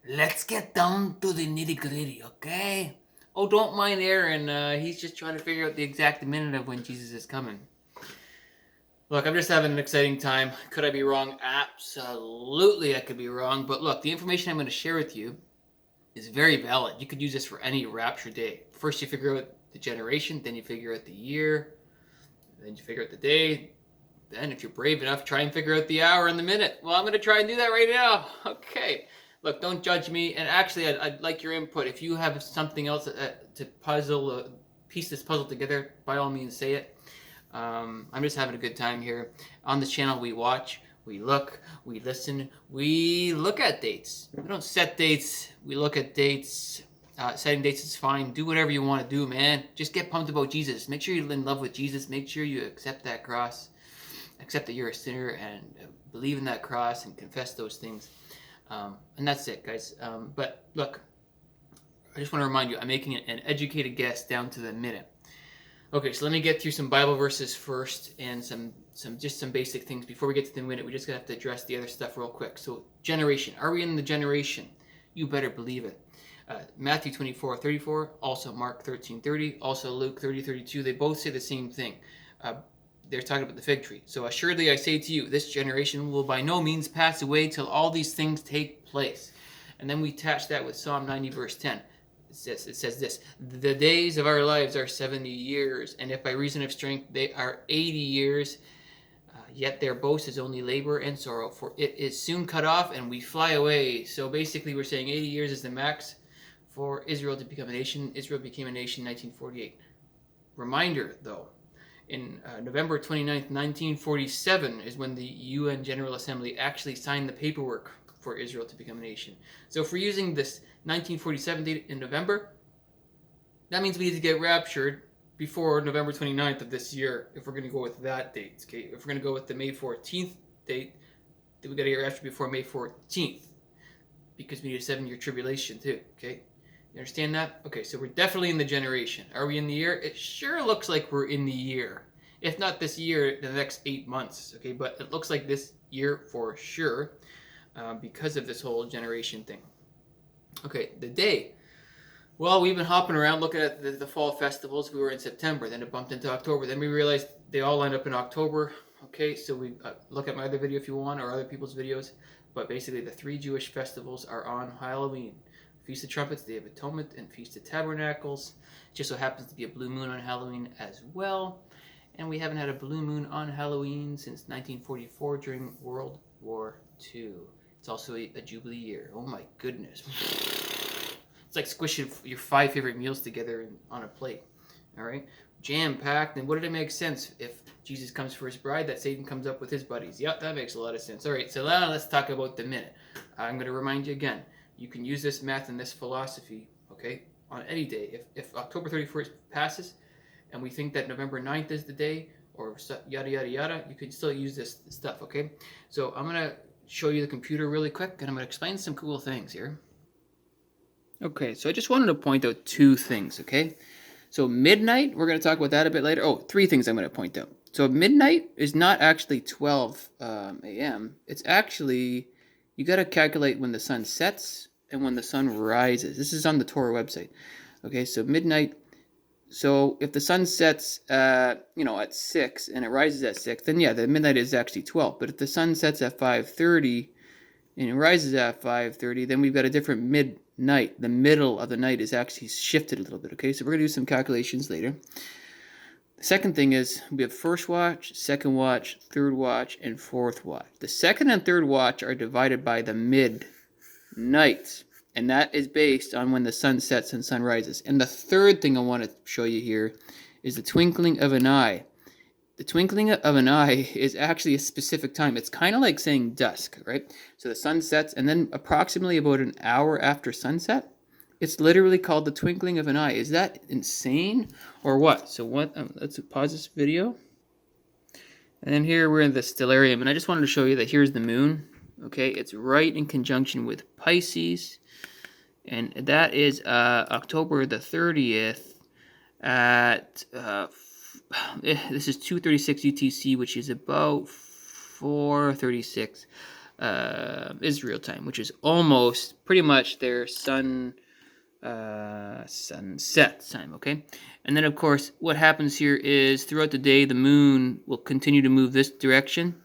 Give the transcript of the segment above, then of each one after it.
Let's get down to the nitty gritty, okay? Oh, don't mind Aaron. He's just trying to figure out the exact minute of when Jesus is coming. Look, I'm just having an exciting time. Could I be wrong? Absolutely, I could be wrong. But look, the information I'm going to share with you is very valid. You could use this for any rapture day. First, you figure out the generation, then you figure out the year, then you figure out the day. Then, if you're brave enough, try and figure out the hour and the minute. Well, I'm going to try and do that right now. Okay. Look, don't judge me. And actually, I'd like your input. If you have something else to piece this puzzle together, by all means, say it. I'm just having a good time here. On this channel, we watch, we look, we listen, we look at dates. We don't set dates, we look at dates. Setting dates is fine. Do whatever you want to do, man. Just get pumped about Jesus. Make sure you're in love with Jesus. Make sure you accept that cross. Accept that you're a sinner and believe in that cross and confess those things. And that's it, guys. But look, I just want to remind you, I'm making an educated guess down to the minute. Okay, so let me get through some Bible verses first and some basic things. Before we get to the minute, we just have to address the other stuff real quick. So, generation. Are we in the generation? You better believe it. Matthew 24:34, also Mark 13:30, also Luke 30:32. They both say the same thing. They're talking about the fig tree. So assuredly I say to you, this generation will by no means pass away till all these things take place. And then we attach that with Psalm 90 verse 10. It says this: the days of our lives are 70 years, and if by reason of strength they are 80 years, yet their boast is only labor and sorrow, for it is soon cut off and we fly away. So basically we're saying 80 years is the max for Israel to become a nation. Israel became a nation in 1948. Reminder though, in November 29th, 1947 is when the UN General Assembly actually signed the paperwork for Israel to become a nation. So if we're using this 1947 date in November, that means we need to get raptured before November 29th of this year if we're going to go with that date. Okay, if we're going to go with the May 14th date, then we got to get raptured before May 14th because we need a 7-year tribulation too. Okay, you understand that? Okay, so we're definitely in the generation. Are we in the year? It sure looks like we're in the year. If not this year, the next 8 months. Okay, but it looks like this year for sure because of this whole generation thing. Okay, the day. Well, we've been hopping around looking at the fall festivals. We were in September, then it bumped into October. Then we realized they all lined up in October. Okay, so we look at my other video if you want, or other people's videos. But basically, the 3 Jewish festivals are on Halloween: Feast of Trumpets, Day of Atonement, and Feast of Tabernacles. It just so happens to be a blue moon on Halloween as well. And we haven't had a blue moon on Halloween since 1944 during World War II. It's also a Jubilee year. Oh my goodness. It's like squishing your 5 favorite meals together on a plate. All right? Jam packed. And would it make sense if Jesus comes for his bride that Satan comes up with his buddies? Yep, that makes a lot of sense. All right, so now let's talk about the minute. I'm going to remind you again. You can use this math and this philosophy, okay, on any day. If October 31st passes and we think that November 9th is the day, or yada, yada, yada, you can still use this stuff, okay? So I'm going to show you the computer really quick, and I'm going to explain some cool things here. Okay, so I just wanted to point out 2 things, okay? So midnight, we're going to talk about that a bit later. Oh, 3 things I'm going to point out. So midnight is not actually 12 a.m. It's actually, you got to calculate when the sun sets and when the sun rises. This is on the Torah website. Okay, so midnight. So if the sun sets, at 6 and it rises at 6, then yeah, the midnight is actually 12. But if the sun sets at 5:30 and it rises at 5:30, then we've got a different midnight. The middle of the night is actually shifted a little bit, okay? So we're going to do some calculations later. The second thing is we have first watch, second watch, third watch, and fourth watch. The second and third watch are divided by the midnight, and that is based on when the sun sets and sun rises. And the third thing I want to show you here is the twinkling of an eye. The twinkling of an eye is actually a specific time. It's kind of like saying dusk, right? So the sun sets, and then approximately about an hour after sunset, it's literally called the twinkling of an eye. Is that insane or what? So what? Let's pause this video. And then here we're in the stellarium, and I just wanted to show you that here's the moon. Okay, it's right in conjunction with Pisces, and that is October the 30th at this is 2:36 UTC, which is about 4:36 Israel time, which is almost pretty much their sunset time, okay? And then, of course, what happens here is throughout the day, the moon will continue to move this direction.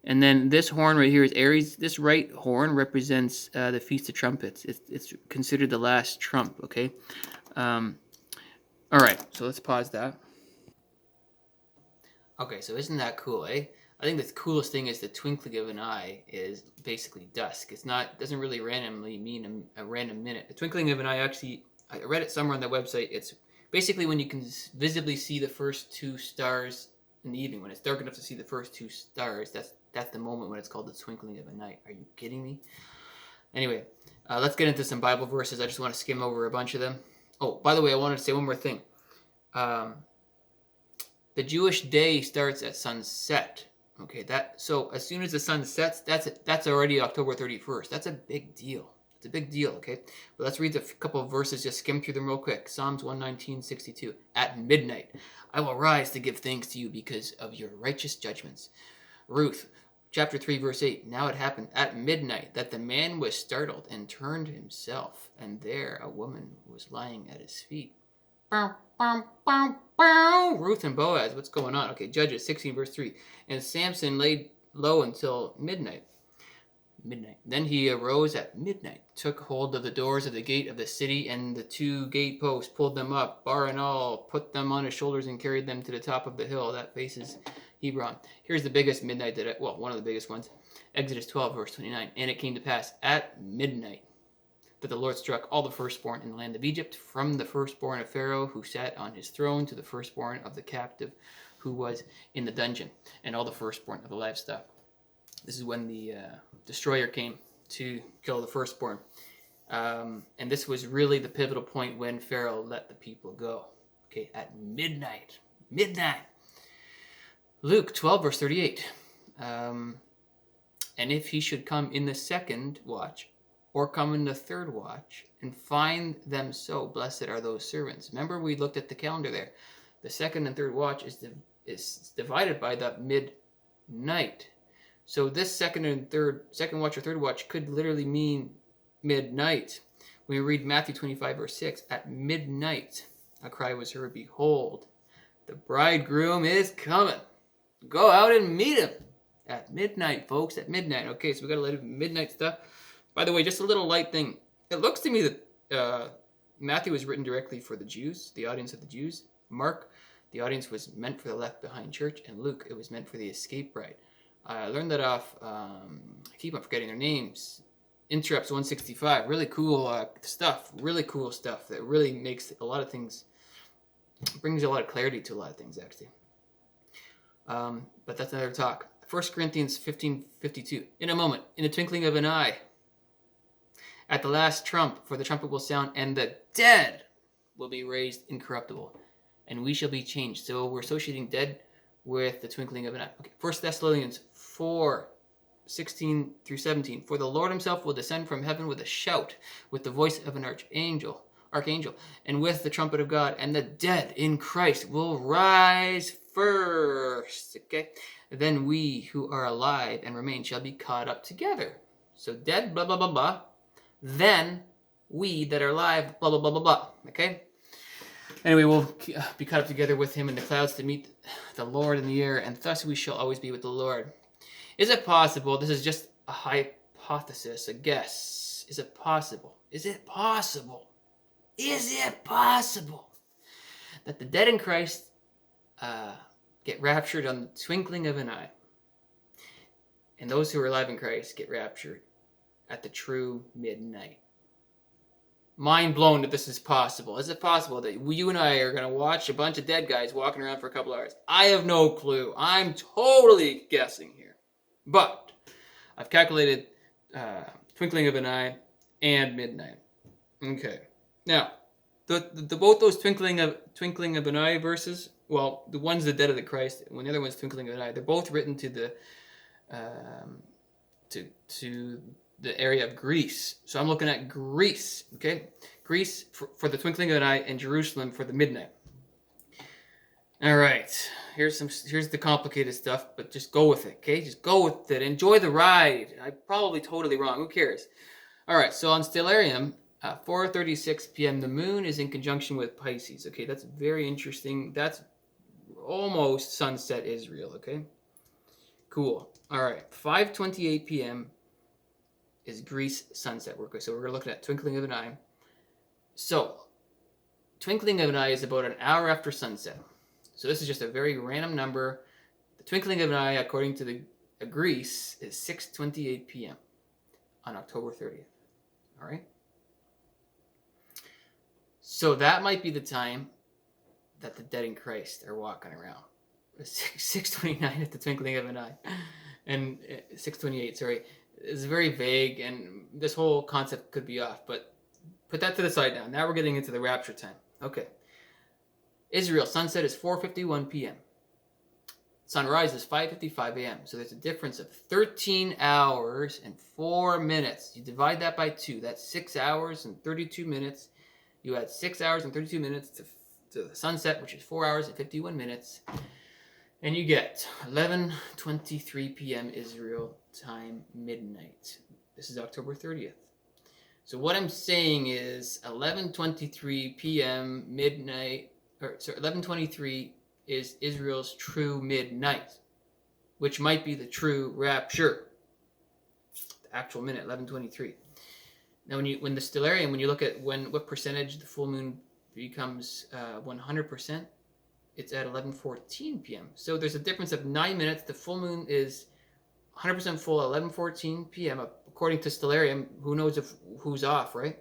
And then this horn right here is Aries. This right horn represents the Feast of Trumpets. It's considered the last trump, okay? All right, so let's pause that. Okay, so isn't that cool, eh? I think the coolest thing is the twinkling of an eye is basically dusk. Doesn't really randomly mean a random minute. The twinkling of an eye actually, I read it somewhere on the website. It's basically when you can visibly see the first two stars in the evening. When it's dark enough to see the first two stars, that's the moment when it's called the twinkling of a night. Are you kidding me? Anyway, let's get into some Bible verses. I just want to skim over a bunch of them. Oh, by the way, I wanted to say one more thing. The Jewish day starts at sunset. Okay, so as soon as the sun sets, that's already October 31st. That's a big deal. It's a big deal, okay? But let's read a couple of verses, just skim through them real quick. Psalms 119:62. At midnight, I will rise to give thanks to you because of your righteous judgments. Ruth, chapter 3, verse 8. Now it happened at midnight that the man was startled and turned himself, and there a woman was lying at his feet. Bow, bow, bow, bow. Ruth and Boaz, what's going on? Okay, Judges 16, verse 3. And Samson laid low until midnight. Then he arose at midnight, took hold of the doors of the gate of the city, and the two gate posts, pulled them up, bar and all, put them on his shoulders, and carried them to the top of the hill that faces Hebron. Here's the biggest midnight one of the biggest ones. Exodus 12, verse 29. And it came to pass at midnight that the Lord struck all the firstborn in the land of Egypt, from the firstborn of Pharaoh who sat on his throne to the firstborn of the captive who was in the dungeon, and all the firstborn of the livestock. This is when the destroyer came to kill the firstborn. And this was really the pivotal point when Pharaoh let the people go. Okay, at midnight. Midnight. Luke 12, verse 38. And if he should come in the second watch, or come in the third watch, and find them so, blessed are those servants. Remember, we looked at the calendar there. The second and third watch is divided by the midnight. So this second watch or third watch could literally mean midnight. When we read Matthew 25, verse 6, at midnight a cry was heard, behold, the bridegroom is coming. Go out and meet him. At midnight, folks, at midnight. Okay, so we got a lot of midnight stuff. By the way, just a little light thing. It looks to me that Matthew was written directly for the Jews, the audience of the Jews. Mark, the audience was meant for the Left Behind church. And Luke, it was meant for the escape bride. I learned that off, I keep on forgetting their names. Interrupts 165. Really cool stuff. Really cool stuff that really makes a lot of things, brings a lot of clarity to a lot of things, actually. But that's another talk. 1 Corinthians 15:52. In a moment, in the twinkling of an eye, at the last trump, for the trumpet will sound, and the dead will be raised incorruptible, and we shall be changed. So we're associating dead with the twinkling of an eye. Okay. 1 Thessalonians 4:16 through 17. For the Lord himself will descend from heaven with a shout, with the voice of an archangel, and with the trumpet of God, and the dead in Christ will rise first. Okay. Then we who are alive and remain shall be caught up together. So dead, blah, blah, blah, blah. Then we that are alive, blah, blah, blah, blah, blah. Okay? Anyway, we'll be caught up together with him in the clouds to meet the Lord in the air, and thus we shall always be with the Lord. Is it possible, this is just a hypothesis, a guess. Is it possible? Is it possible? Is it possible that the dead in Christ get raptured on the twinkling of an eye, and those who are alive in Christ get raptured at the true midnight? Mind blown that this is possible. Is it possible that you and I are going to watch a bunch of dead guys walking around for a couple hours? I have no clue. I'm totally guessing here. But I've calculated twinkling of an eye and midnight. Okay. Now, both those twinkling of an eye verses, well, the one's the dead of the Christ, and the other one's twinkling of an eye. They're both written to the to the area of Greece. So I'm looking at Greece, okay? Greece for the twinkling of an eye, and Jerusalem for the midnight. All right. Here's the complicated stuff, but just go with it, okay? Just go with it. Enjoy the ride. I'm probably totally wrong. Who cares? All right. So on Stellarium, 4:36 p.m. the moon is in conjunction with Pisces. Okay, that's very interesting. That's almost sunset Israel, okay? Cool. All right. 5:28 p.m. is Greece sunset. So we're looking at twinkling of an eye. So, twinkling of an eye is about an hour after sunset. So this is just a very random number. The twinkling of an eye, according to the Greece, is 6:28 p.m. on October 30th. All right. So that might be the time that the dead in Christ are walking around. 6:29 at the twinkling of an eye, and 6:28. Sorry, it's very vague, and this whole concept could be off. But put that to the side now. Now we're getting into the rapture time. Okay. Israel sunset is 4:51 p.m. Sunrise is 5:55 a.m. So there's a difference of 13 hours and 4 minutes. You divide that by 2. That's 6 hours and 32 minutes. You add 6 hours and 32 minutes to the sunset, which is 4 hours and 51 minutes. And you get 11:23 p.m. Israel time, midnight. This is October 30th. So what I'm saying is 11:23 p.m. midnight, 11:23 is Israel's true midnight, which might be the true rapture. The actual minute, 11:23. Now, when the stellarium, when you look at what percentage the full moon becomes 100%, it's at 11:14 p.m. So there's a difference of 9 minutes. The full moon is 100% full at 11:14 p.m. According to stellarium. Who knows who's off, right?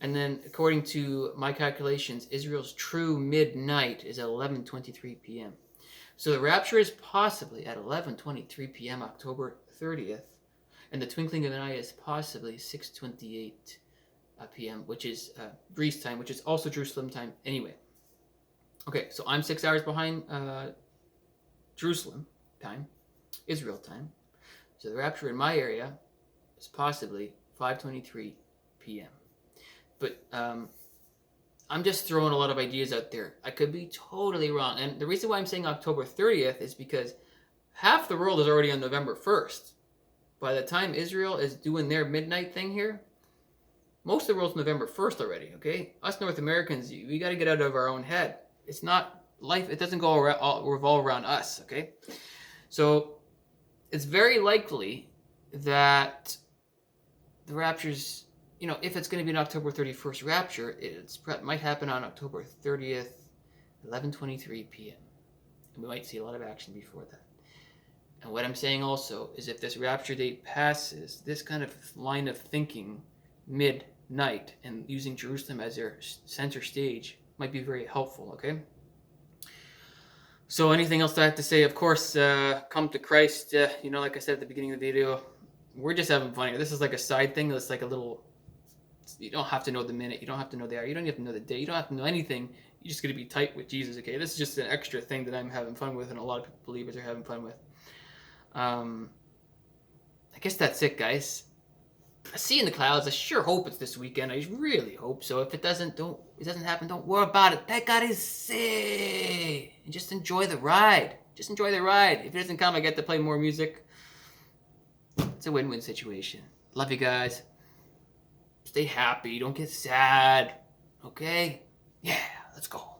And then, according to my calculations, Israel's true midnight is at 11:23 p.m. So the rapture is possibly at 11:23 p.m. October 30th, and the twinkling of an eye is possibly 6:28 p.m., which is Greece time, which is also Jerusalem time anyway. Okay, so I'm 6 hours behind Jerusalem time, Israel time. So the rapture in my area is possibly 5:23 p.m. But I'm just throwing a lot of ideas out there. I could be totally wrong. And the reason why I'm saying October 30th is because half the world is already on November 1st. By the time Israel is doing their midnight thing here, most of the world's November 1st already, okay? Us North Americans, we got to get out of our own head. It's not life. It doesn't revolve around us, okay? So it's very likely that the rapture's, if it's going to be an October 31st rapture, it might happen on October 30th, 11:23 p.m. And we might see a lot of action before that. And what I'm saying also is if this rapture date passes, this kind of line of thinking, midnight, and using Jerusalem as their center stage might be very helpful, okay? So anything else I have to say? Of course, come to Christ. Like I said at the beginning of the video, we're just having fun here. This is like a side thing. It's like a little... You don't have to know the minute. You don't have to know the hour. You don't have to know the day. You don't have to know anything. You're just going to be tight with Jesus, okay? This is just an extra thing that I'm having fun with, and a lot of believers are having fun with. I guess that's it, guys. I see you in the clouds. I sure hope it's this weekend. I really hope so. If it doesn't happen, don't worry about it. Pecarese. And just enjoy the ride. Just enjoy the ride. If it doesn't come, I get to play more music. It's a win-win situation. Love you guys. Stay happy. Don't get sad. Okay? Yeah, let's go.